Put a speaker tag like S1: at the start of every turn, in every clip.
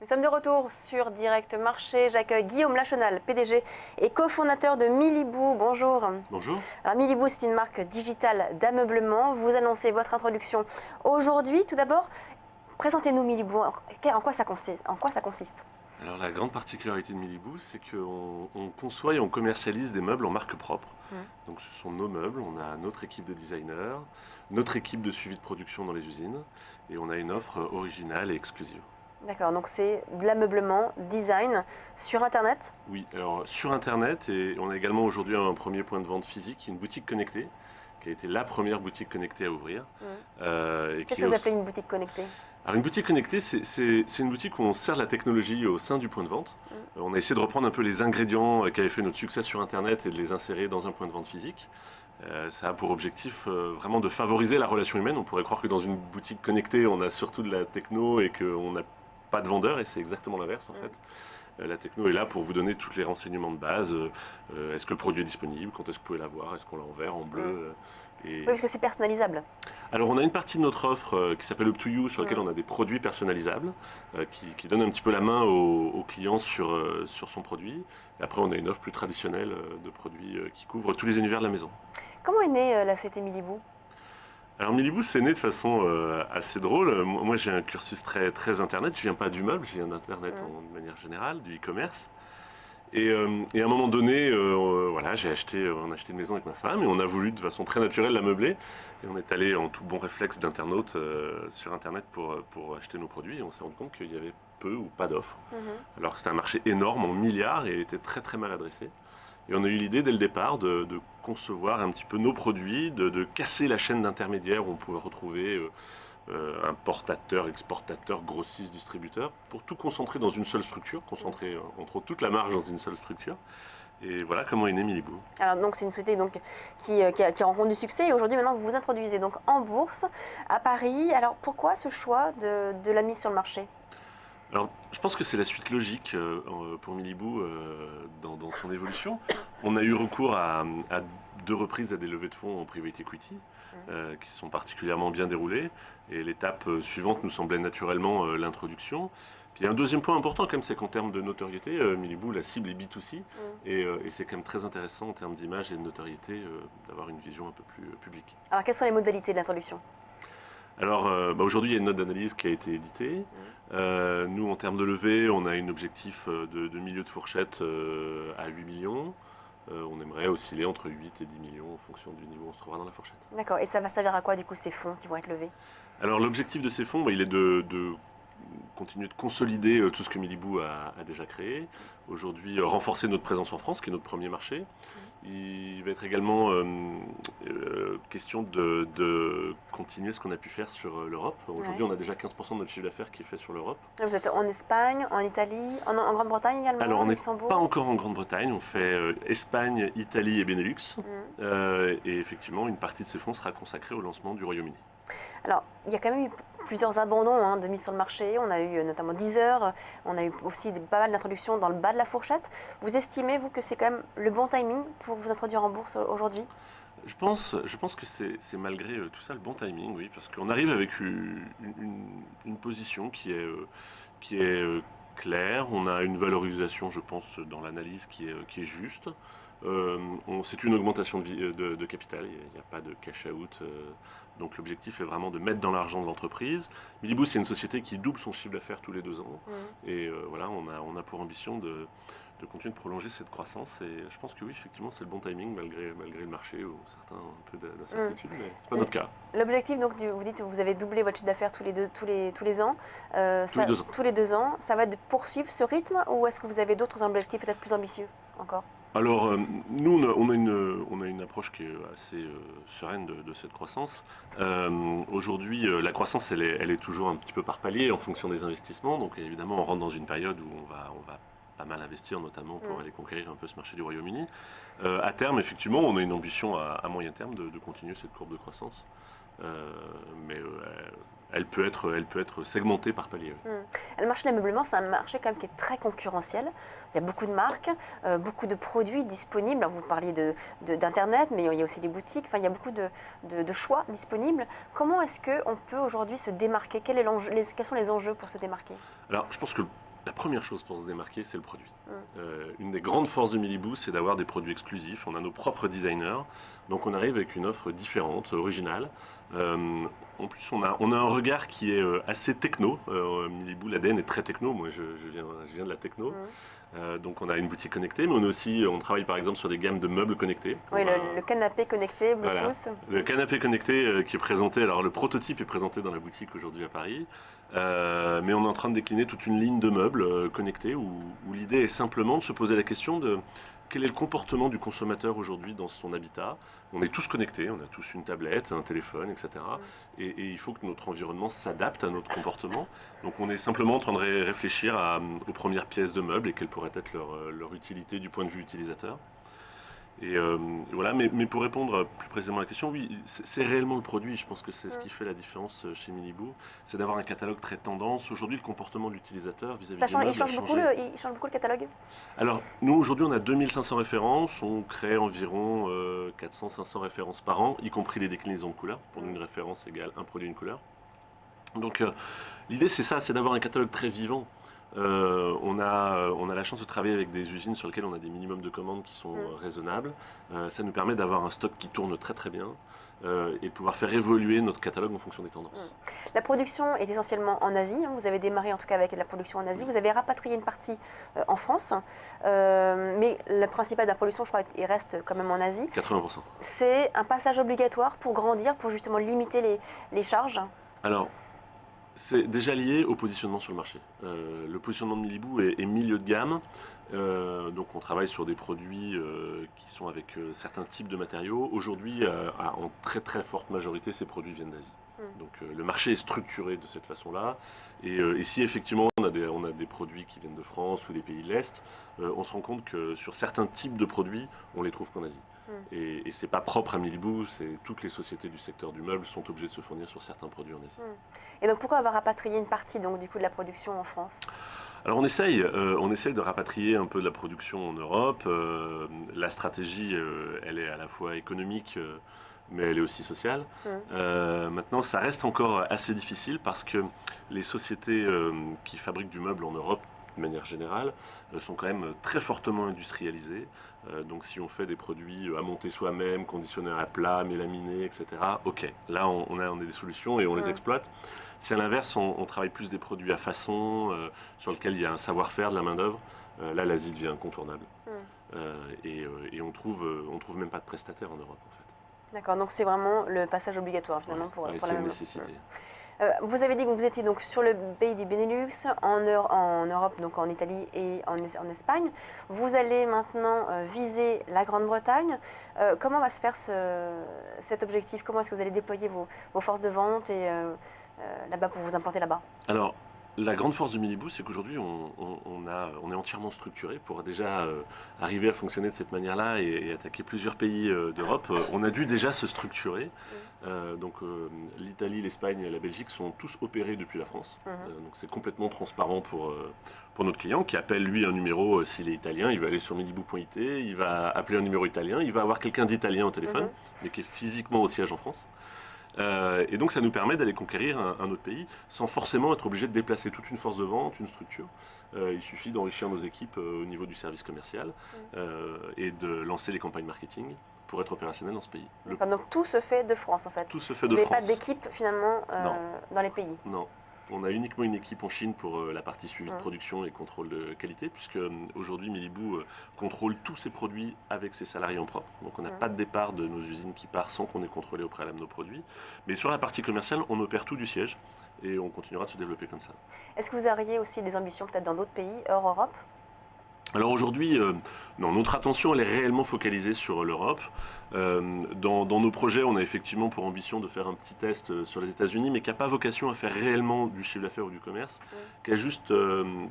S1: Nous sommes de retour sur Direct Marché. J'accueille Guillaume Lachenal, PDG et cofondateur de Miliboo. Bonjour.
S2: Bonjour.
S1: Alors Miliboo, c'est une marque digitale d'ameublement. Vous annoncez votre introduction aujourd'hui. Tout d'abord, présentez-nous Miliboo. En quoi ça consiste?
S2: Alors la grande particularité de Miliboo, c'est qu'on conçoit et on commercialise des meubles en marque propre. Donc ce sont nos meubles, on a notre équipe de designers, notre équipe de suivi de production dans les usines, et on a une offre originale et exclusive.
S1: D'accord, donc c'est de l'ameublement, design, sur Internet?
S2: Oui, alors sur Internet, et on a également aujourd'hui un premier point de vente physique, une boutique connectée, qui a été la première boutique connectée à ouvrir.
S1: Qu'est-ce que vous appelez une boutique connectée?
S2: Alors une boutique connectée, c'est une boutique où on sert de la technologie au sein du point de vente. On a essayé de reprendre un peu les ingrédients qui avaient fait notre succès sur Internet et de les insérer dans un point de vente physique. Ça a pour objectif vraiment de favoriser la relation humaine. On pourrait croire que dans une boutique connectée, on a surtout de la techno et qu'on n'a pas de vendeur, et c'est exactement l'inverse en fait. La techno est là pour vous donner tous les renseignements de base. Est-ce que le produit est disponible? Quand est-ce que vous pouvez l'avoir? Est-ce qu'on l'a en vert, en bleu?
S1: Oui, parce que c'est personnalisable.
S2: Alors on a une partie de notre offre qui s'appelle Up to You, sur laquelle on a des produits personnalisables, qui donnent un petit peu la main au client sur son produit. Et après on a une offre plus traditionnelle de produits qui couvrent tous les univers de la maison.
S1: Comment est née la société Miliboo?
S2: Alors Miliboo, c'est né de façon assez drôle. Moi j'ai un cursus très internet, je viens pas du meuble, je viens d'internet de manière générale, du e-commerce. Et à un moment donné, voilà, on a acheté une maison avec ma femme et on a voulu de façon très naturelle la meubler. Et on est allé en tout bon réflexe d'internaute sur internet pour acheter nos produits, et on s'est rendu compte qu'il y avait peu ou pas d'offres. Alors que c'était un marché énorme en milliards et était très mal adressé. Et on a eu l'idée dès le départ de concevoir un petit peu nos produits, de casser la chaîne d'intermédiaires où on pouvait retrouver importateur, exportateur, grossiste, distributeur, pour tout concentrer dans une seule structure, concentrer entre autres toute la marge dans une seule structure. Et voilà comment est né Miliboo.
S1: Alors donc c'est une société donc, qui rencontre du succès, et aujourd'hui maintenant vous vous introduisez donc en bourse à Paris. Alors pourquoi ce choix de la mise sur le marché?
S2: Alors, je pense que c'est la suite logique pour Miliboo dans son évolution. On a eu recours à 2 reprises à des levées de fonds en private equity qui sont particulièrement bien déroulées. Et l'étape suivante nous semblait naturellement l'introduction. Puis il y a un deuxième point important quand même, c'est qu'en termes de notoriété, Miliboo, la cible est B2C. Et c'est quand même très intéressant en termes d'image et de notoriété d'avoir une vision un peu plus publique.
S1: Alors quelles sont les modalités de l'introduction?
S2: Alors aujourd'hui il y a une note d'analyse qui a été éditée. Nous en termes de levée, on a un objectif de milieu de fourchette à 8 millions. On aimerait osciller entre 8 et 10 millions en fonction du niveau où on se trouvera dans la fourchette.
S1: D'accord, et ça va servir à quoi du coup ces fonds qui vont être levés?
S2: Alors l'objectif de ces fonds, il est de continuer de consolider tout ce que Miliboo a déjà créé. Aujourd'hui, renforcer notre présence en France, qui est notre premier marché. Il va être également question de continuer ce qu'on a pu faire sur l'Europe. Aujourd'hui, on a déjà 15% de notre chiffre d'affaires qui est fait sur l'Europe.
S1: Vous êtes en Espagne, en Italie, en Grande-Bretagne également?
S2: Alors, on n'est
S1: Luxembourg?
S2: pas encore en Grande-Bretagne. On fait Espagne, Italie et Benelux. Et effectivement, une partie de ces fonds sera consacrée au lancement du Royaume-Uni.
S1: Alors, il y a quand même eu plusieurs abandons de mise sur le marché. On a eu notamment Deezer, on a eu aussi pas mal d'introductions dans le bas de la fourchette. Vous estimez, vous, que c'est quand même le bon timing pour vous introduire en bourse aujourd'hui?
S2: Je pense que c'est malgré tout ça le bon timing, oui, parce qu'on arrive avec une position qui est claire. On a une valorisation, je pense, dans l'analyse qui est juste. C'est une augmentation de capital, il n'y a pas de cash out, donc l'objectif est vraiment de mettre dans l'argent de l'entreprise. Miliboo, c'est une société qui double son chiffre d'affaires tous les 2 ans, et voilà, on a pour ambition de continuer de prolonger cette croissance, et je pense que oui, effectivement, c'est le bon timing malgré le marché où certains ont un peu d'incertitude, mais c'est pas notre cas.
S1: L'objectif, donc, vous dites que vous avez doublé votre chiffre d'affaires tous les ans.
S2: Tous les 2 ans.
S1: Ça va être de poursuivre ce rythme, ou est-ce que vous avez d'autres objectifs peut-être plus ambitieux encore?
S2: Alors, nous, on a une approche qui est assez sereine de cette croissance. Aujourd'hui, la croissance, elle est toujours un petit peu par palier en fonction des investissements. Donc, évidemment, on rentre dans une période où on va pas mal investir, notamment pour aller conquérir un peu ce marché du Royaume-Uni. À terme, effectivement, on a une ambition à moyen terme de continuer cette courbe de croissance. Mais elle peut être segmentée par palier.
S1: Le marché de l'ameublement, c'est un marché quand même qui est très concurrentiel. Il y a beaucoup de marques, beaucoup de produits disponibles. Alors, vous parliez d'Internet, mais il y a aussi les boutiques. Enfin, il y a beaucoup de choix disponibles. Comment est-ce qu'on peut aujourd'hui se démarquer? Quels sont les enjeux pour se démarquer?
S2: Alors, je pense que La première chose pour se démarquer, c'est le produit. Une des grandes forces de Miliboo, c'est d'avoir des produits exclusifs. On a nos propres designers, donc on arrive avec une offre différente, originale. En plus, on a un regard qui est assez techno. Miliboo, l'ADN est très techno. Moi, je viens de la techno. Donc on a une boutique connectée, mais on travaille par exemple sur des gammes de meubles connectés.
S1: Oui, le canapé connecté, Bluetooth.
S2: Voilà. Le canapé connecté qui est présenté, alors le prototype est présenté dans la boutique aujourd'hui à Paris, mais on est en train de décliner toute une ligne de meubles connectés où l'idée est simplement de se poser la question de quel est le comportement du consommateur aujourd'hui dans son habitat. On est tous connectés, on a tous une tablette, un téléphone, etc. Et il faut que notre environnement s'adapte à notre comportement. Donc on est simplement en train de réfléchir aux premières pièces de meubles et quelle pourrait être leur utilité du point de vue utilisateur. Et voilà, mais pour répondre plus précisément à la question, oui, c'est réellement le produit. Je pense que c'est ce qui fait la différence chez Miliboo, c'est d'avoir un catalogue très tendance. Aujourd'hui, le comportement de l'utilisateur vis-à-vis du meuble
S1: il change beaucoup le catalogue?
S2: Alors, nous, aujourd'hui, on a 2500 références. On crée environ 400-500 références par an, y compris les déclinaisons de couleurs. Pour nous, une référence égale un produit, une couleur. Donc, l'idée, c'est ça, c'est d'avoir un catalogue très vivant. On a la chance de travailler avec des usines sur lesquelles on a des minimums de commandes qui sont raisonnables. Ça nous permet d'avoir un stock qui tourne très très bien et de pouvoir faire évoluer notre catalogue en fonction des tendances.
S1: La production est essentiellement en Asie. Vous avez démarré en tout cas avec la production en Asie. Vous avez rapatrié une partie en France, mais le principal de la production, je crois, il reste quand même en Asie.
S2: 80%.
S1: C'est un passage obligatoire pour grandir, pour justement limiter les charges?
S2: Alors, c'est déjà lié au positionnement sur le marché. Le positionnement de Miliboo est milieu de gamme, donc on travaille sur des produits qui sont avec certains types de matériaux. Aujourd'hui, en très très forte majorité, ces produits viennent d'Asie. Donc le marché est structuré de cette façon-là. Et si effectivement on a des produits qui viennent de France ou des pays de l'Est, on se rend compte que sur certains types de produits, on les trouve qu'en Asie. Et c'est pas propre à Miliboo, c'est toutes les sociétés du secteur du meuble sont obligées de se fournir sur certains produits en Asie.
S1: Et donc pourquoi avoir rapatrié une partie donc, du coup, de la production en France?
S2: Alors on essaye de rapatrier un peu de la production en Europe. La stratégie, elle est à la fois économique, mais elle est aussi sociale. Maintenant, ça reste encore assez difficile parce que les sociétés qui fabriquent du meuble en Europe, de manière générale, sont quand même très fortement industrialisées. Donc si on fait des produits à monter soi-même, conditionnés à plat, mélaminés, etc., ok, là on a des solutions et on les exploite. Si à l'inverse on travaille plus des produits à façon, sur lesquels il y a un savoir-faire, de la main-d'œuvre, là l'Asie devient incontournable. Et on trouve même pas de prestataires en Europe en fait.
S1: D'accord, donc c'est vraiment le passage obligatoire finalement pour la
S2: c'est une nécessité.
S1: Vous avez dit que vous étiez donc sur le pays du Benelux, en Europe, donc en Italie et en Espagne. Vous allez maintenant viser la Grande-Bretagne. Comment va se faire cet objectif? Comment est-ce que vous allez déployer vos forces de vente et là-bas pour vous implanter là-bas?
S2: Alors, la grande force de Miliboo, c'est qu'aujourd'hui, on est entièrement structuré pour déjà arriver à fonctionner de cette manière-là et attaquer plusieurs pays d'Europe. On a dû déjà se structurer. Donc l'Italie, l'Espagne et la Belgique sont tous opérés depuis la France. Donc c'est complètement transparent pour notre client qui appelle lui un numéro s'il est italien. Il va aller sur miliboo.it, il va appeler un numéro italien, il va avoir quelqu'un d'italien au téléphone, mais qui est physiquement au siège en France. Et donc ça nous permet d'aller conquérir un autre pays sans forcément être obligé de déplacer toute une force de vente, une structure. Il suffit d'enrichir nos équipes au niveau du service commercial et de lancer les campagnes marketing pour être opérationnel dans ce pays.
S1: Donc tout se fait de France en fait?
S2: Tout se fait de France.
S1: Vous n'avez pas d'équipe finalement dans les pays?
S2: Non. On a uniquement une équipe en Chine pour la partie suivi de production et contrôle de qualité, puisque aujourd'hui Miliboo contrôle tous ses produits avec ses salariés en propre. Donc on n'a pas de départ de nos usines qui part sans qu'on ait contrôlé au préalable nos produits. Mais sur la partie commerciale, on opère tout du siège et on continuera de se développer comme ça.
S1: Est-ce que vous auriez aussi des ambitions peut-être dans d'autres pays hors Europe?
S2: Alors aujourd'hui, non, notre attention elle est réellement focalisée sur l'Europe. Dans nos projets, on a effectivement pour ambition de faire un petit test sur les États-Unis, mais qui n'a pas vocation à faire réellement du chiffre d'affaires ou du commerce, qui a juste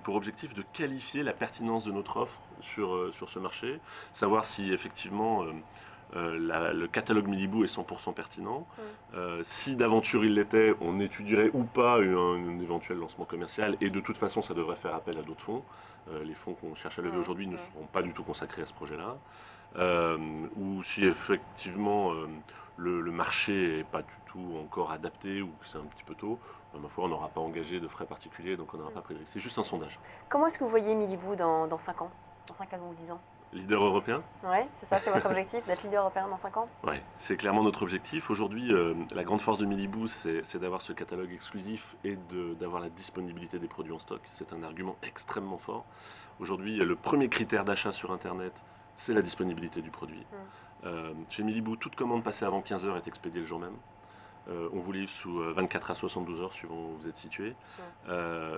S2: pour objectif de qualifier la pertinence de notre offre sur ce marché, savoir si effectivement le catalogue Miliboo est 100% pertinent. Si d'aventure il l'était, on étudierait ou pas un éventuel lancement commercial, et de toute façon ça devrait faire appel à d'autres fonds. Les fonds qu'on cherche à lever aujourd'hui ne seront pas du tout consacrés à ce projet-là. Ou si effectivement le marché n'est pas du tout encore adapté ou que c'est un petit peu tôt, ma foi, on n'aura pas engagé de frais particuliers, donc on n'aura pas pris de risque. C'est juste un sondage.
S1: Comment est-ce que vous voyez Miliboo dans 5 ans? Dans 5 ans ou 10 ans?
S2: Leader européen?
S1: Oui, c'est ça, c'est votre objectif, d'être leader européen dans 5 ans?
S2: Oui, c'est clairement notre objectif. Aujourd'hui, la grande force de Miliboo, c'est d'avoir ce catalogue exclusif et d'avoir la disponibilité des produits en stock. C'est un argument extrêmement fort. Aujourd'hui, le premier critère d'achat sur Internet, c'est la disponibilité du produit. Chez Miliboo, toute commande passée avant 15 heures est expédiée le jour même. On vous livre sous 24 à 72 heures suivant où vous êtes situé.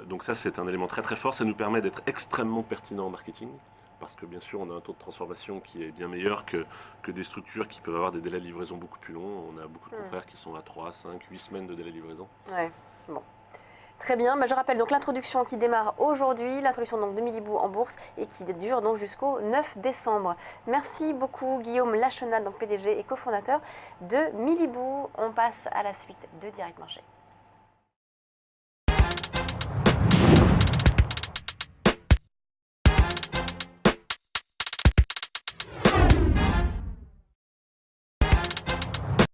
S2: Donc ça, c'est un élément très très fort. Ça nous permet d'être extrêmement pertinent en marketing. Parce que bien sûr, on a un taux de transformation qui est bien meilleur que des structures qui peuvent avoir des délais de livraison beaucoup plus longs. On a beaucoup de confrères qui sont à 3, 5, 8 semaines de délai de livraison.
S1: Ouais, bon. Très bien, je rappelle donc l'introduction qui démarre aujourd'hui, l'introduction donc de Miliboo en bourse et qui dure donc jusqu'au 9 décembre. Merci beaucoup Guillaume Lachenal, donc PDG et cofondateur de Miliboo. On passe à la suite de Direct Marché.